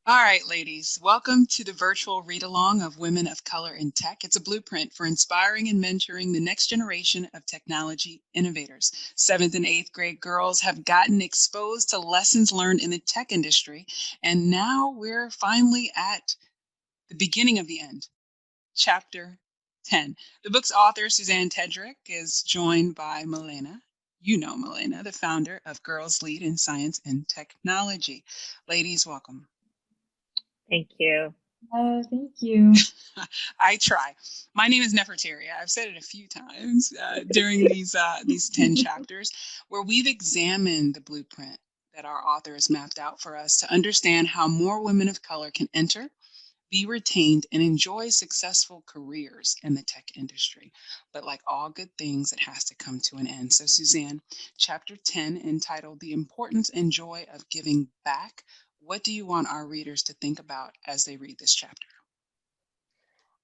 All right, ladies, welcome to the virtual read along of Women of Color in Tech. It's a blueprint for inspiring and mentoring the next generation of technology innovators. Seventh and eighth grade girls have gotten exposed to lessons learned in the tech industry, and now we're finally at the beginning of the end, chapter 10. The book's author, Susanne Tedrick, is joined by Melina. You know Melina, the founder of Girls Lead in Science and Technology. Ladies, welcome. Thank you. Thank you. I try. My name is Neferteri. I've said it a few times during these 10 chapters where we've examined the blueprint that our author has mapped out for us to understand how more women of color can enter, be retained, and enjoy successful careers in the tech industry. But like all good things, it has to come to an end. So, Susanne, chapter 10, entitled The Importance and Joy of Giving Back. What do you want our readers to think about as they read this chapter?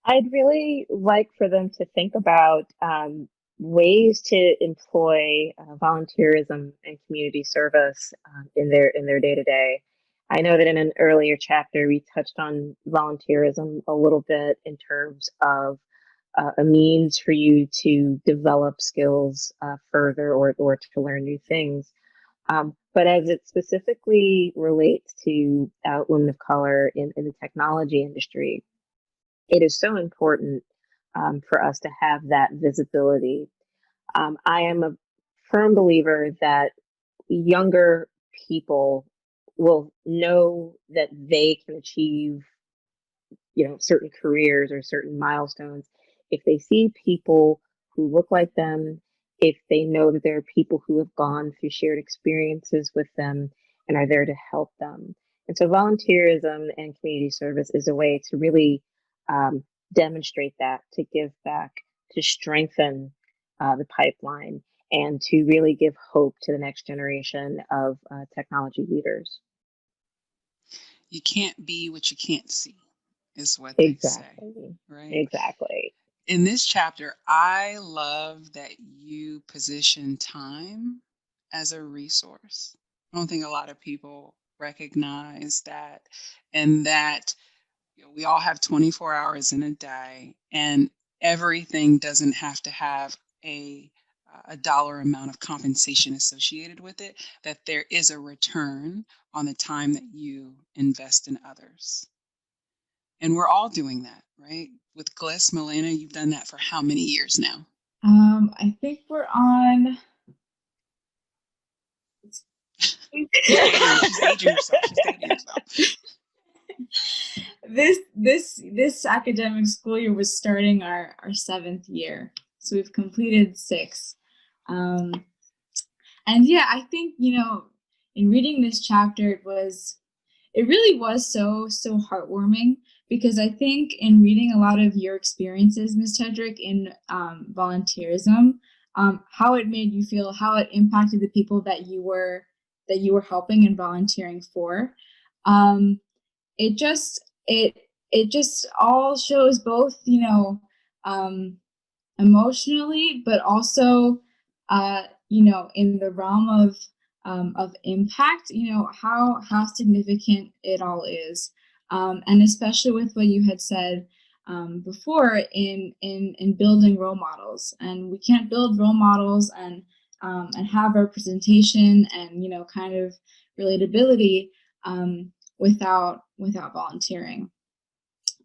I'd really like for them to think about ways to employ volunteerism and community service in their day-to-day. I know that in an earlier chapter we touched on volunteerism a little bit in terms of a means for you to develop skills further or to learn new things. But as it specifically relates to women of color in the technology industry, it is so important for us to have that visibility. I am a firm believer that younger people will know that they can achieve, certain careers or certain milestones if they see people who look like them, if they know that there are people who have gone through shared experiences with them and are there to help them. And so volunteerism and community service is a way to really demonstrate that, to give back, to strengthen the pipeline, and to really give hope to the next generation of technology leaders. You can't be what you can't see, is what they say, Exactly. right? Exactly. In this chapter, I love that you position time as a resource. I don't think a lot of people recognize that, and that we all have 24 hours in a day, and everything doesn't have to have a dollar amount of compensation associated with it, that there is a return on the time that you invest in others. And we're all doing that, right? With GLIST, Melina, you've done that for how many years now? I think we're on. She's aging herself. She's dating herself. This academic school year was starting our 7th year, so we've completed 6. And yeah, I think in reading this chapter, it really was so heartwarming, because I think in reading a lot of your experiences, Ms. Tedrick, in volunteerism, how it made you feel, how it impacted the people that you were helping and volunteering for. It just all shows both, emotionally, but also, in the realm of impact, how significant it all is. And especially with what you had said before in building role models. And we can't build role models and have representation and, kind of relatability without volunteering.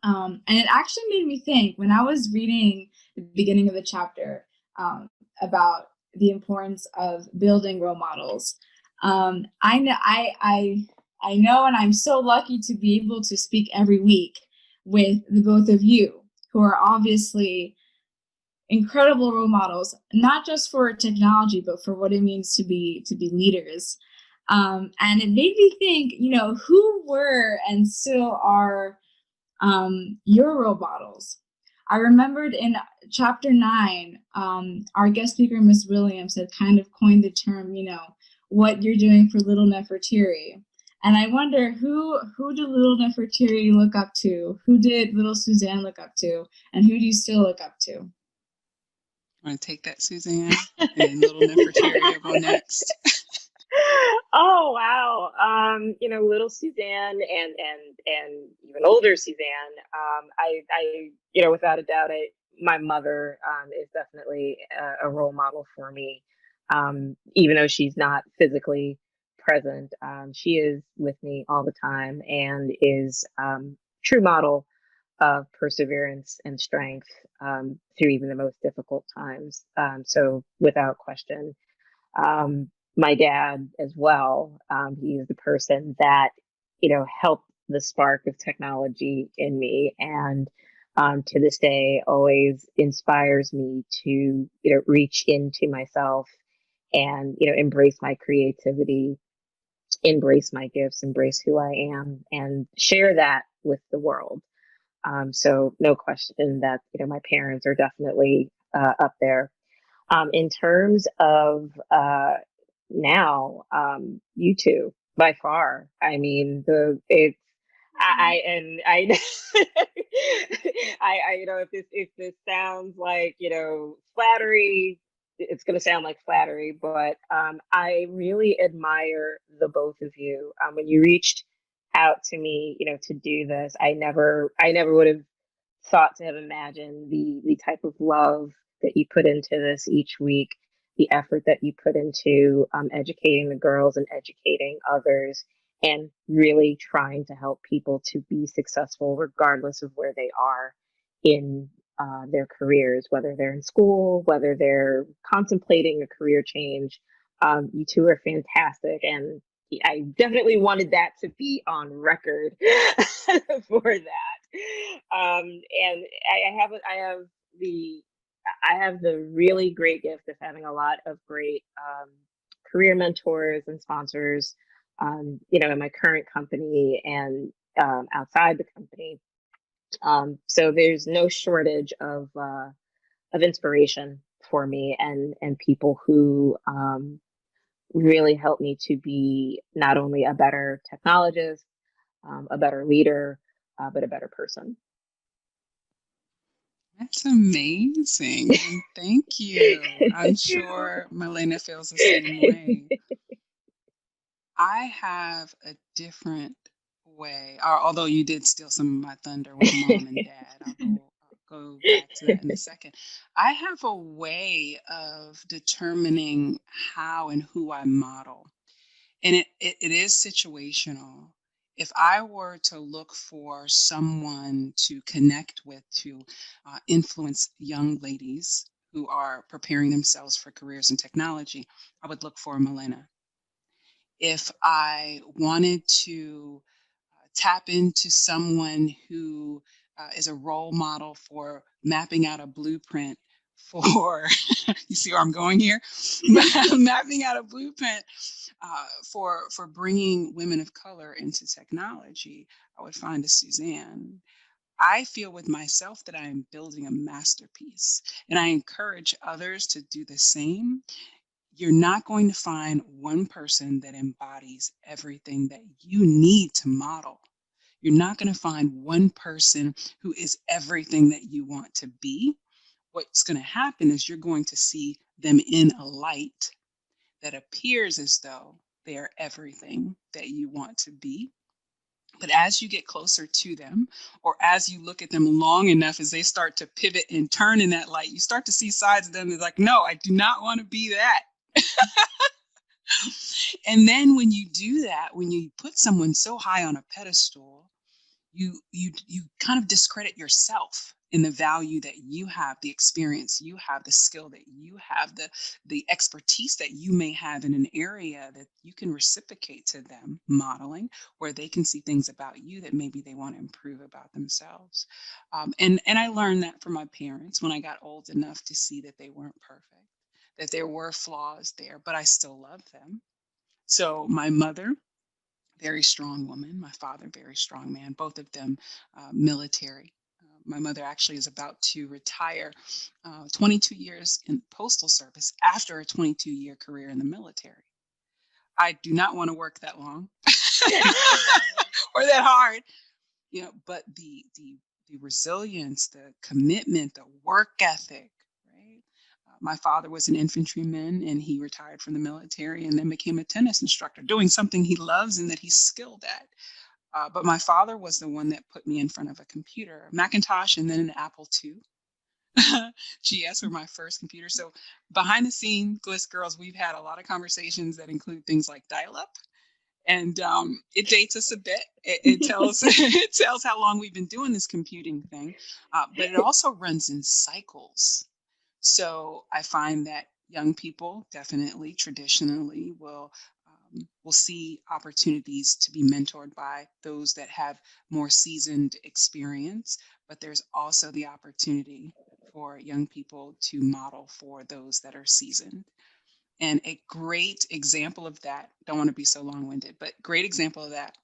And it actually made me think, when I was reading the beginning of the chapter about the importance of building role models. I know, and I'm so lucky to be able to speak every week with the both of you, who are obviously incredible role models, not just for technology, but for what it means to be leaders. And it made me think, who were and still are your role models. I remembered in chapter 9, our guest speaker, Ms. Williams, had kind of coined the term, what you're doing for little Neferteri. And I wonder, who did little Neferteri look up to? Who did little Susanne look up to? And who do you still look up to? Want to take that, Susanne? And then little Neferteri will go next. Oh wow. Little Suzanne and even older Suzanne. Without a doubt, my mother is definitely a role model for me. Even though she's not physically present, she is with me all the time and is true model of perseverance and strength through even the most difficult times. So without question. My dad as well. He is the person that, helped the spark of technology in me, and to this day always inspires me to, reach into myself and, embrace my creativity, embrace my gifts, embrace who I am, and share that with the world. So no question that, my parents are definitely up there. In terms of now, you two by far. I mean, the it's I and I if this sounds like, flattery, it's going to sound like flattery, but I really admire the both of you. When you reached out to me, to do this, I never would have thought to have imagined the type of love that you put into this each week, the effort that you put into educating the girls and educating others, and really trying to help people to be successful regardless of where they are in their careers, whether they're in school, whether they're contemplating a career change. You two are fantastic, and I definitely wanted that to be on record for that. And the I have the really great gift of having a lot of great career mentors and sponsors, in my current company and outside the company. So there's no shortage of inspiration for me and people who really help me to be not only a better technologist, a better leader, but a better person. That's amazing. And thank you. I'm sure Melina feels the same way. I have a different way, although you did steal some of my thunder with mom and dad. I'll go back to that in a second. I have a way of determining how and who I model, and it is situational. If I were to look for someone to connect with to influence young ladies who are preparing themselves for careers in technology, I would look for Melina. If I wanted to tap into someone who is a role model for mapping out a blueprint for, you see where I'm going here? Mapping out a blueprint for bringing women of color into technology, I would find a Susanne. I feel with myself that I am building a masterpiece, and I encourage others to do the same. You're not going to find one person that embodies everything that you need to model. You're not going to find one person who is everything that you want to be. What's going to happen is you're going to see them in a light that appears as though they are everything that you want to be. But as you get closer to them, or as you look at them long enough, as they start to pivot and turn in that light, you start to see sides of them that's like, no, I do not want to be that. And then when you do that, when you put someone so high on a pedestal, you kind of discredit yourself in the value that you have, the experience you have, the skill that you have, the expertise that you may have in an area that you can reciprocate to them, modeling where they can see things about you that maybe they want to improve about themselves. And I learned that from my parents when I got old enough to see that they weren't perfect, that there were flaws there, but I still love them. So my mother, very strong woman. My father, very strong man. Both of them military. My mother actually is about to retire 22 years in postal service after a 22-year career in the military. I do not want to work that long or that hard, but the resilience, the commitment, the work ethic, right? My father was an infantryman, and he retired from the military and then became a tennis instructor, doing something he loves and that he's skilled at. But my father was the one that put me in front of a computer, Macintosh, and then an Apple II. GS were my first computer. So behind the scene, GLIST girls, we've had a lot of conversations that include things like dial-up, and it dates us a bit. It tells it tells how long we've been doing this computing thing, but it also runs in cycles. So I find that young people definitely traditionally will see opportunities to be mentored by those that have more seasoned experience, but there's also the opportunity for young people to model for those that are seasoned. And a great example of that, don't want to be so long-winded, but great example of that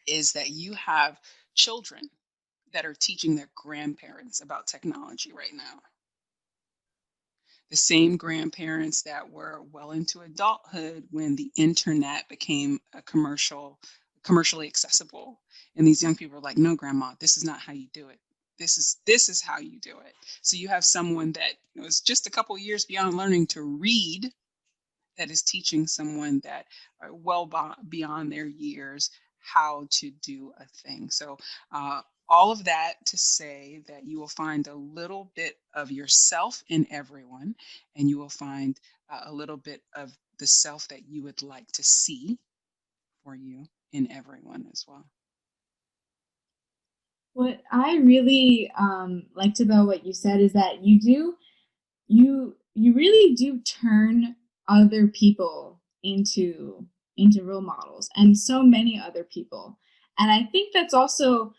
is that you have children that are teaching their grandparents about technology right now. The same grandparents that were well into adulthood when the internet became commercially accessible. And these young people are like, no, grandma, this is not how you do it. This is how you do it. So you have someone that was just a couple years beyond learning to read, that is teaching someone that are beyond their years how to do a thing. So all of that to say that you will find a little bit of yourself in everyone, and you will find a little bit of the self that you would like to see for you in everyone as well. What I really liked about what you said is that you really do turn other people into role models, and so many other people. And I think that's also,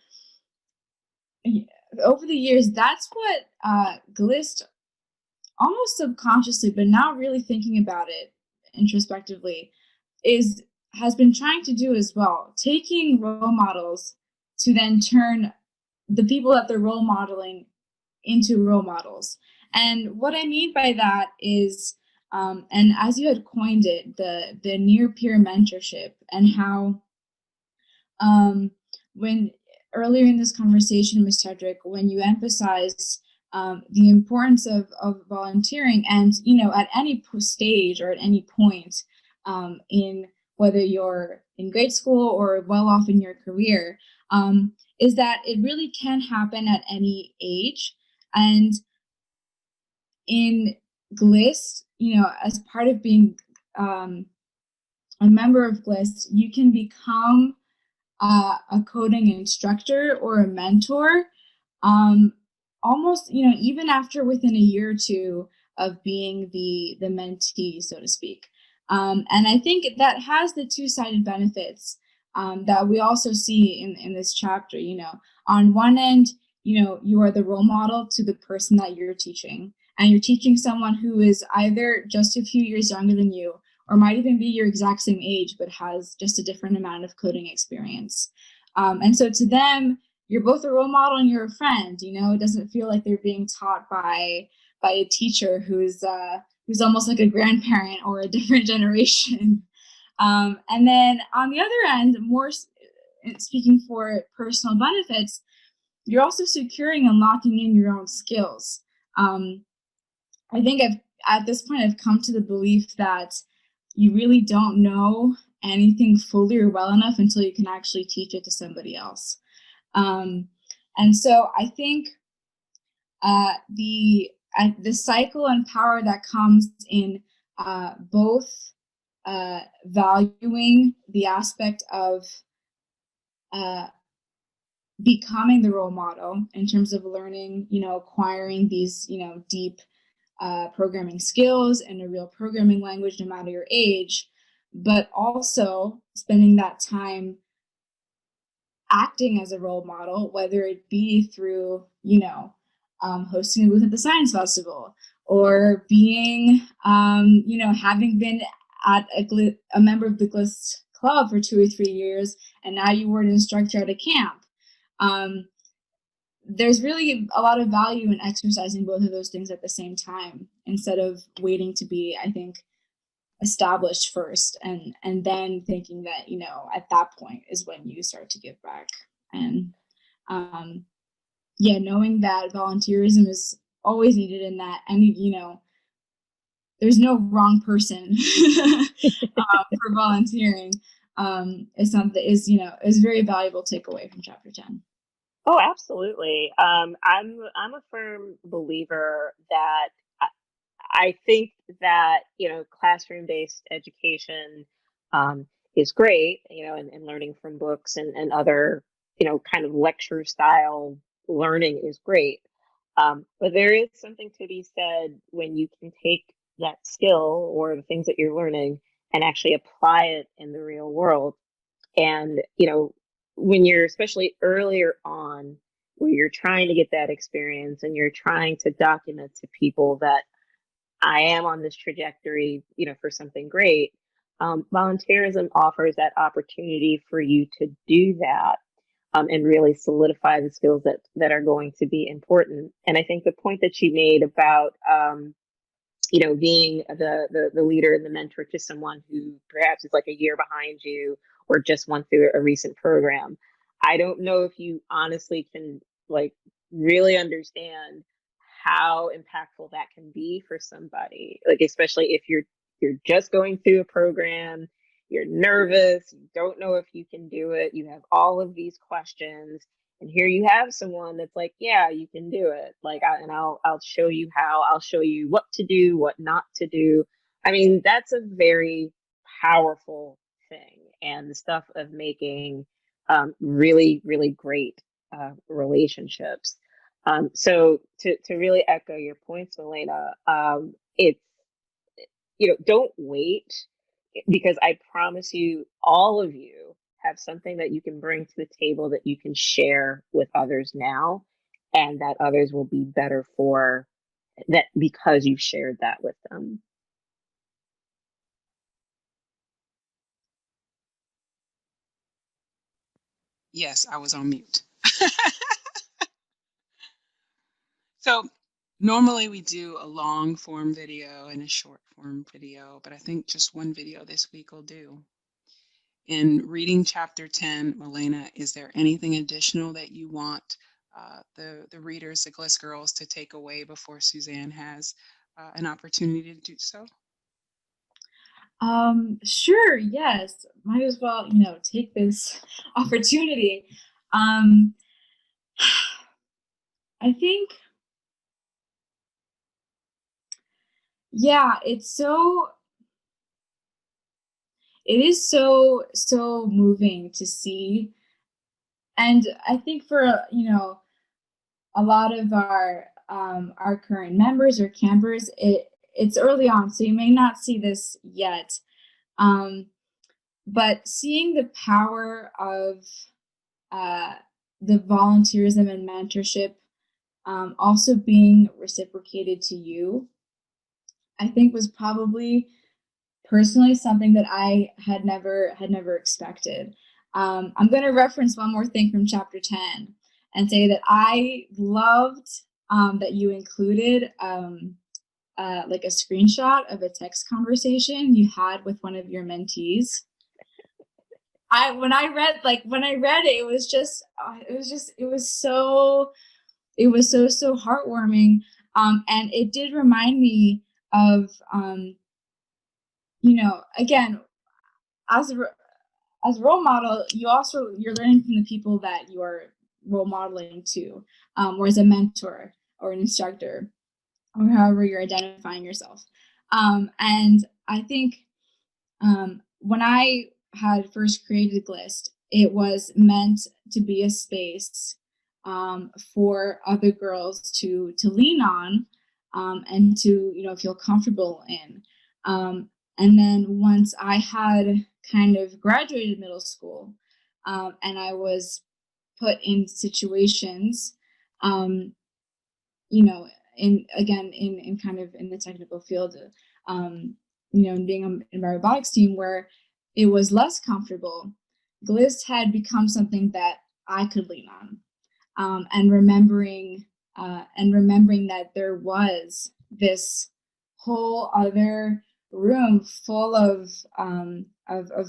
over the years, that's what GLIST, almost subconsciously, but not really thinking about it introspectively, has been trying to do as well, taking role models to then turn the people that they're role modeling into role models. And what I mean by that is, and as you had coined it, the near peer mentorship, and how when earlier in this conversation, Ms. Tedrick, when you emphasized the importance of volunteering, and at any stage or at any point, in whether you're in grade school or well off in your career, is that it really can happen at any age. And in GLIST, as part of being a member of GLIST, you can become a coding instructor or a mentor, almost, even after within a year or two of being the mentee, so to speak. And I think that has the two-sided benefits that we also see in this chapter. On one end, you are the role model to the person that you're teaching, and you're teaching someone who is either just a few years younger than you, or might even be your exact same age, but has just a different amount of coding experience. And so to them, you're both a role model and you're a friend. It doesn't feel like they're being taught by a teacher who's almost like a grandparent or a different generation. And then on the other end, more speaking for personal benefits, you're also securing and locking in your own skills. I think at this point I've come to the belief that you really don't know anything fully or well enough until you can actually teach it to somebody else. And so I think the cycle and power that comes in both valuing the aspect of becoming the role model in terms of learning, acquiring these, deep programming skills and a real programming language, no matter your age, but also spending that time acting as a role model, whether it be through, hosting a booth at the Science Festival, or being, having been at a member of the GLIST club for 2 or 3 years, and now you were an instructor at a camp. There's really a lot of value in exercising both of those things at the same time, instead of waiting to be, I think, established first, and then thinking that, at that point is when you start to give back. And knowing that volunteerism is always needed, and that any there's no wrong person for volunteering. Is something is is a very valuable takeaway from chapter 10. Oh, absolutely. I'm a firm believer that I think that classroom-based education is great, and learning from books and other kind of lecture style learning is great. But there is something to be said when you can take that skill or the things that you're learning and actually apply it in the real world. And, when you're especially earlier on, where you're trying to get that experience and you're trying to document to people that I am on this trajectory, for something great, volunteerism offers that opportunity for you to do that, and really solidify the skills that are going to be important. And I think the point that you made about, being the leader and the mentor to someone who perhaps is like a year behind you or just went through a recent program. I don't know if you honestly can like really understand how impactful that can be for somebody, like especially if you're just going through a program, you're nervous, you don't know if you can do it, you have all of these questions, and here you have someone that's like, yeah, you can do it. Like, I'll show you how. I'll show you what to do, what not to do. I mean, that's a very powerful thing, and the stuff of making really, really great relationships. So to really echo your points, Melina, it's don't wait, because I promise you, all of you have something that you can bring to the table that you can share with others now, and that others will be better for that because you shared that with them. Yes, I was on mute. So normally we do a long form video and a short form video, but I think just one video this week will do. In reading chapter 10, Melina, is there anything additional that you want the readers, the GLIST girls, to take away before Susanne has an opportunity to do so? Sure, yes. Might as well, take this opportunity. Um, I think, yeah, it is so moving to see. And I think for, a lot of our current members or campers, it's early on, so you may not see this yet. But seeing the power of the volunteerism and mentorship also being reciprocated to you, I think was probably personally something that I had never expected. I'm going to reference one more thing from chapter 10 and say that I loved that you included like a screenshot of a text conversation you had with one of your mentees. When I read it, it was so heartwarming, and it did remind me of again, as a role model, you're learning from the people that you are role modeling to, or as a mentor or an instructor, or however you're identifying yourself. And I think when I had first created GLIST, it was meant to be a space for other girls to lean on, and to feel comfortable in. And then once I had kind of graduated middle school, and I was put in situations, in kind of in the technical field, and being in my robotics team where it was less comfortable, GLIST had become something that I could lean on, and remembering that there was this whole other room full of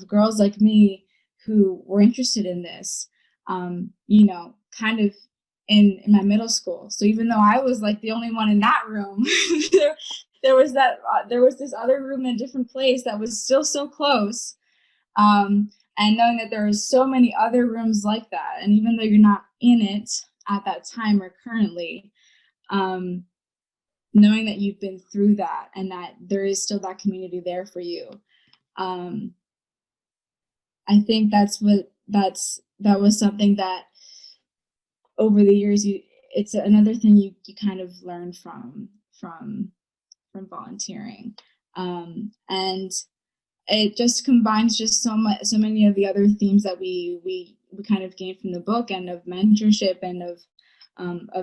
girls like me who were interested in this, kind of in my middle school. So even though I was like the only one in that room, there was this other room in a different place that was still so close. And knowing that there are so many other rooms like that, and even though you're not in it at that time or currently, knowing that you've been through that and that there is still that community there for you. I think that was something that over the years it's another thing you kind of learn from volunteering. And it just combines just so many of the other themes that we kind of gained from the book, and of mentorship and of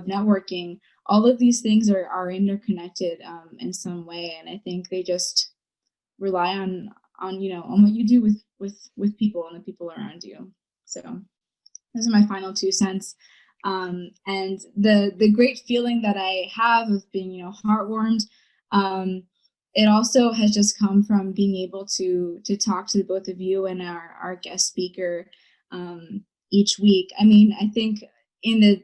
networking. All of these things are interconnected in some way, and I think they just rely on what you do with people and the people around you. So those are my final 2 cents. And the great feeling that I have of being heartwarmed, it also has just come from being able to talk to the both of you and our guest speaker each week. I mean, I think in the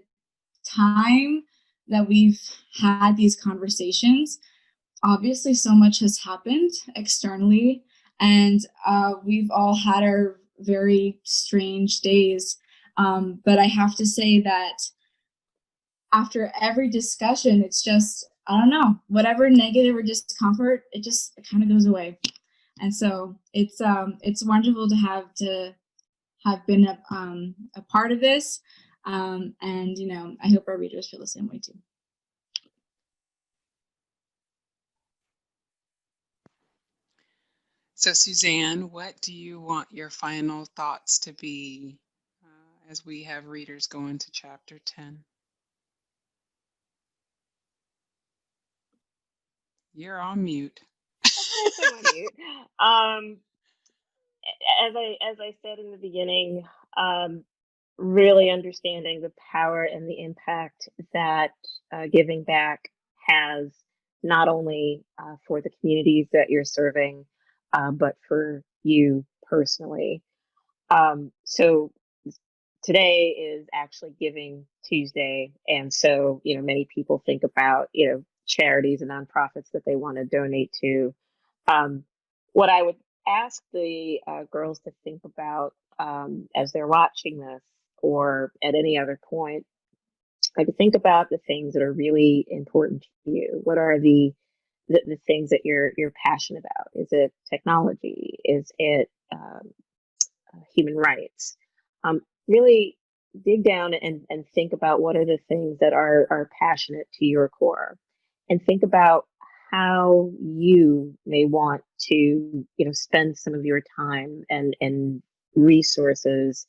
time that we've had these conversations, obviously so much has happened externally, and we've all had our very strange days. But I have to say that after every discussion, it's just, I don't know, whatever negative or discomfort, it kind of goes away. And so it's wonderful to have been a part of this. And I hope our readers feel the same way too. So Susanne, what do you want your final thoughts to be as we have readers go into chapter 10? You're on mute. I'm on mute. As I said in the beginning, really understanding the power and the impact that giving back has, not only for the communities that you're serving, but for you personally. So today is actually Giving Tuesday, and so many people think about charities and nonprofits that they want to donate to. What I would ask the girls to think about as they're watching this, or at any other point, like, think about the things that are really important to you. What are the things that you're passionate about? Is it technology? Is it human rights? Really dig down and think about what are the things that are passionate to your core, and think about how you may want to spend some of your time and resources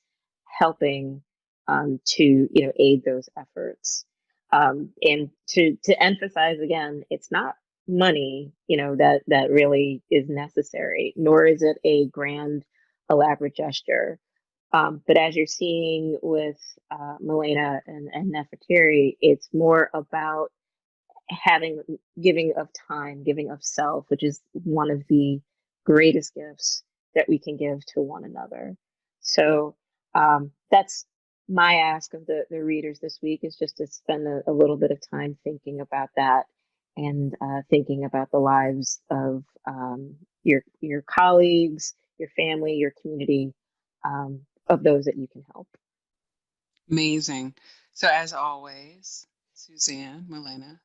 helping to aid those efforts. And to emphasize again, it's not money that really is necessary, nor is it a grand elaborate gesture. But as you're seeing with Melina and Neferteri, it's more about giving of time, giving of self, which is one of the greatest gifts that we can give to one another. So that's my ask of the readers this week, is just to spend a little bit of time thinking about that, and thinking about the lives of your colleagues, your family, your community, of those that you can help. Amazing. So as always, Susanne, Melina,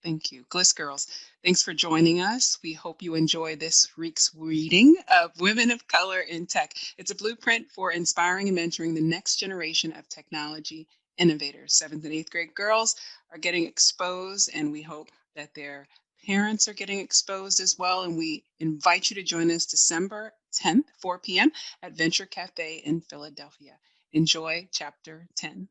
thank you. GLIST girls, thanks for joining us. We hope you enjoy this week's reading of Women of Color in Tech. It's a blueprint for inspiring and mentoring the next generation of technology innovators. 7th and 8th grade girls are getting exposed, and we hope that their parents are getting exposed as well. And we invite you to join us December 10th, 4 p.m. at Venture Cafe in Philadelphia. Enjoy chapter 10.